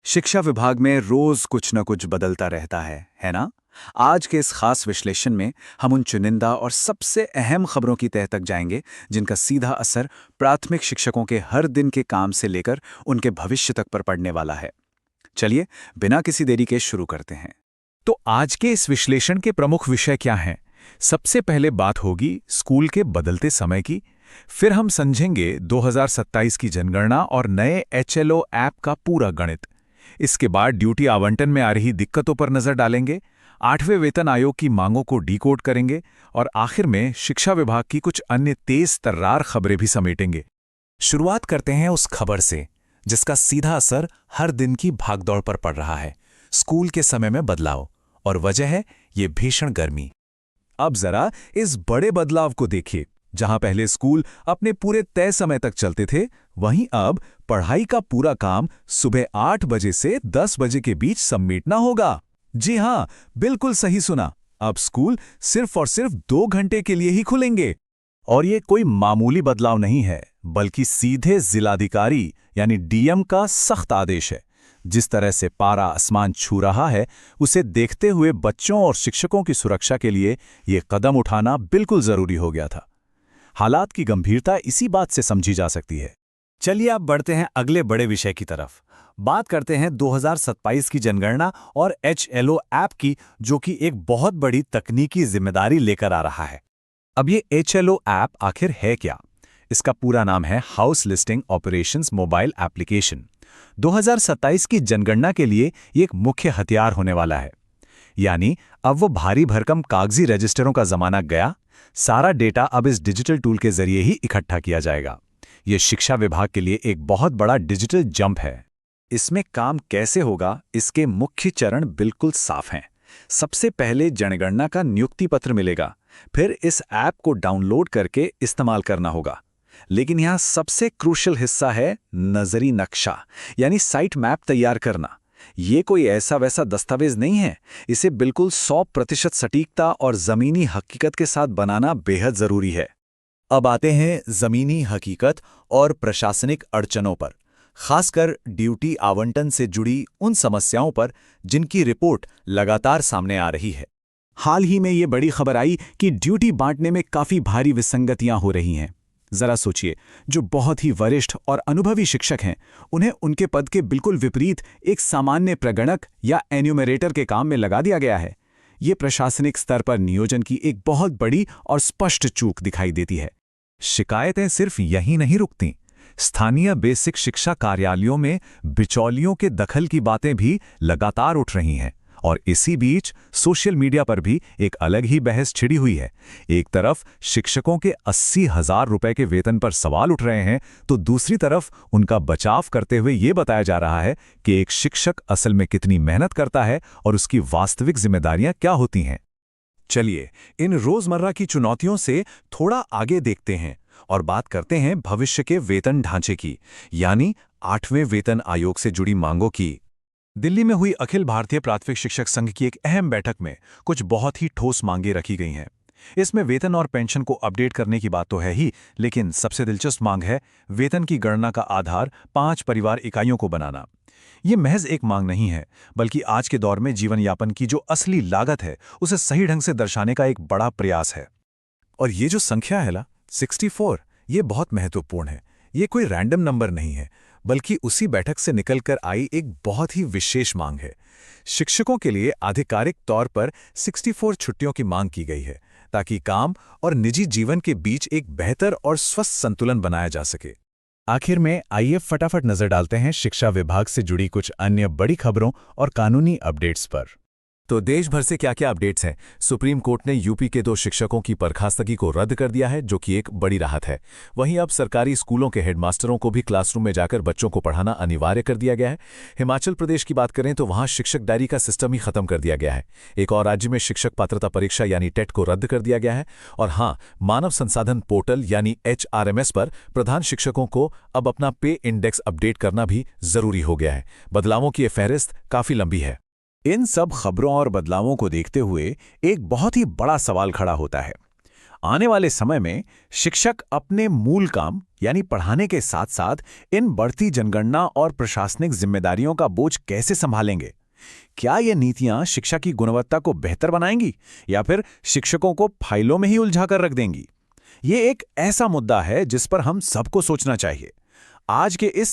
शिक्षा विभाग में रोज कुछ न कुछ बदलता रहता है ना? आज के इस खास विश्लेषण में हम उन चुनिंदा और सबसे अहम खबरों की तह तक जाएंगे जिनका सीधा असर प्राथमिक शिक्षकों के हर दिन के काम से लेकर उनके भविष्य तक पर पड़ने वाला है। चलिए, बिना किसी देरी के शुरू करते हैं। तो आज के इस विश्लेषण के प्रमुख विषय क्या हैं? सबसे पहले बात होगी स्कूल के बदलते समय की। फिर हम समझेंगे 2027 की जनगणना और नए एचएलओ ऐप का पूरा गणित। इसके बाद ड्यूटी आवंटन में आ रही दिक्कतों पर नजर डालेंगे, 8वें वेतन आयोग की मांगों को डिकोड करेंगे और आखिर में शिक्षा विभाग की कुछ अन्य तेज तर्रार खबरें भी समेटेंगे। शुरुआत करते हैं उस खबर से जिसका सीधा असर हर दिन की भागदौड़ पर पड़ रहा है, स्कूल के समय में बदलाव। और वजह है ये भीषण गर्मी। अब जरा इस बड़े बदलाव को देखिए। जहां पहले स्कूल अपने पूरे तय समय तक चलते थे, वहीं अब पढ़ाई का पूरा काम सुबह 8 बजे से 10 बजे के बीच समेटना होगा। जी हां, बिल्कुल सही सुना। अब स्कूल सिर्फ और सिर्फ 2 घंटे के लिए ही खुलेंगे। और ये कोई मामूली बदलाव नहीं है, बल्कि सीधे जिलाधिकारी यानी डीएम का सख्त आदेश है। जिस तरह से पारा आसमान छू रहा है, उसे देखते हुए बच्चों और शिक्षकों की सुरक्षा के लिए ये कदम उठाना बिल्कुल जरूरी हो गया था। हालात की गंभीरता इसी बात से समझी जा सकती है। चलिए अब बढ़ते हैं अगले बड़े विषय की तरफ। बात करते हैं 2027 की जनगणना और एचएलओ ऐप की, जो कि एक बहुत बड़ी तकनीकी जिम्मेदारी लेकर आ रहा है। अब ये एचएलओ ऐप आखिर है क्या? इसका पूरा नाम है house listing operations mobile application. 2027 की जनगणना के लिए ये एक मुख्य हथियार होने वाला है। यानी अब वो भारी भरकम कागजी रजिस्टरों का जमाना गया, सारा डेटा अब इस डिजिटल टूल के जरिए ही इकट्ठा किया जाएगा। ये शिक्षा विभाग के लिए एक बहुत बड़ा डिजिटल जंप है। इसमें काम कैसे होगा, इसके मुख्य चरण बिल्कुल साफ हैं। सबसे पहले जनगणना का नियुक्ति पत्र मिलेगा, फिर इस ऐप को डाउनलोड करके इस्तेमाल करना होगा। लेकिन यहाँ सबसे क्रूशियल हिस्सा है नजरी नक्शा, यानी साइट मैप तैयार करना। ये कोई ऐसा वैसा दस्तावेज नहीं है। इसे बिल्कुल 100% सटीकता और जमीनी हकीकत के साथ बनाना बेहद जरूरी है। अब आते हैं जमीनी हकीकत और प्रशासनिक अड़चनों पर, खासकर ड्यूटी आवंटन से जुड़ी उन समस्याओं पर जिनकी रिपोर्ट लगातार सामने आ रही है। हाल ही में ये बड़ी खबर आई कि ड्यूटी बांटने में काफी भारी विसंगतियां हो रही हैं। जरा सोचिए, जो बहुत ही वरिष्ठ और अनुभवी शिक्षक हैं, उन्हें उनके पद के बिल्कुल विपरीत एक सामान्य प्रगणक या एन्यूमरेटर के काम में लगा दिया गया है। ये प्रशासनिक स्तर पर नियोजन की एक बहुत बड़ी और स्पष्ट चूक दिखाई देती है। शिकायतें सिर्फ यहीं नहीं रुकती। स्थानीय बेसिक शिक्षा कार्यालयों में बिचौलियों के दखल की बातें भी लगातार उठ रही हैं। और इसी बीच सोशल मीडिया पर भी एक अलग ही बहस छिड़ी हुई है। एक तरफ शिक्षकों के 80,000 रुपए के वेतन पर सवाल उठ रहे हैं, तो दूसरी तरफ उनका बचाव करते हुए ये बताया जा रहा है कि एक शिक्षक असल में कितनी मेहनत करता है और उसकी वास्तविक जिम्मेदारियां क्या होती हैं। चलिए, इन रोजमर्रा की चुनौतियों से थोड़ा आगे देखते हैं और बात करते हैं भविष्य के वेतन ढांचे की, यानी 8वें वेतन आयोग से जुड़ी मांगों की। दिल्ली में हुई अखिल भारतीय प्राथमिक शिक्षक संघ की एक अहम बैठक में कुछ बहुत ही ठोस मांगें रखी गई हैं। इसमें वेतन और पेंशन को अपडेट करने की बात तो है ही, लेकिन सबसे दिलचस्प मांग है वेतन की गणना का आधार 5 परिवार इकाइयों को बनाना। ये महज एक मांग नहीं है, बल्कि आज के दौर में जीवन यापन की जो असली लागत है, उसे सही ढंग से दर्शाने का एक बड़ा प्रयास है। और ये जो संख्या है ना, 64, ये बहुत महत्वपूर्ण है। ये कोई रैंडम नंबर नहीं है, बल्कि उसी बैठक से निकलकर आई एक बहुत ही विशेष मांग है। शिक्षकों के लिए आधिकारिक तौर पर 64 छुट्टियों की मांग की गई है, ताकि काम और निजी जीवन के बीच एक बेहतर और स्वस्थ संतुलन बनाया जा सके। आखिर में आइए फटाफट नजर डालते हैं शिक्षा विभाग से जुड़ी कुछ अन्य बड़ी खबरों और कानूनी अपडेट्स पर। तो देश भर से क्या क्या अपडेट्स हैं? सुप्रीम कोर्ट ने यूपी के 2 शिक्षकों की बर्खास्तगी को रद्द कर दिया है, जो कि एक बड़ी राहत है। वहीं अब सरकारी स्कूलों के हेडमास्टरों को भी क्लासरूम में जाकर बच्चों को पढ़ाना अनिवार्य कर दिया गया है। हिमाचल प्रदेश की बात करें तो वहां शिक्षक डायरी का सिस्टम ही खत्म कर दिया गया है। एक और राज्य में शिक्षक पात्रता परीक्षा यानी टेट को रद्द कर दिया गया है। और हाँ, मानव संसाधन पोर्टल यानी HRMS पर प्रधान शिक्षकों को अब अपना पे इंडेक्स अपडेट करना भी जरूरी हो गया है। बदलावों की ये फहरिस्त काफी लंबी है। इन सब खबरों और बदलावों को देखते हुए एक बहुत ही बड़ा सवाल खड़ा होता है। आने वाले समय में शिक्षक अपने मूल काम यानी पढ़ाने के साथ साथ इन बढ़ती जनगणना और प्रशासनिक जिम्मेदारियों का बोझ कैसे संभालेंगे? क्या ये नीतियां शिक्षा की गुणवत्ता को बेहतर बनाएंगी या फिर शिक्षकों को फाइलों में ही उलझा कर रख देंगी? ये एक ऐसा मुद्दा है जिस पर हम सबको सोचना चाहिए। आज के इस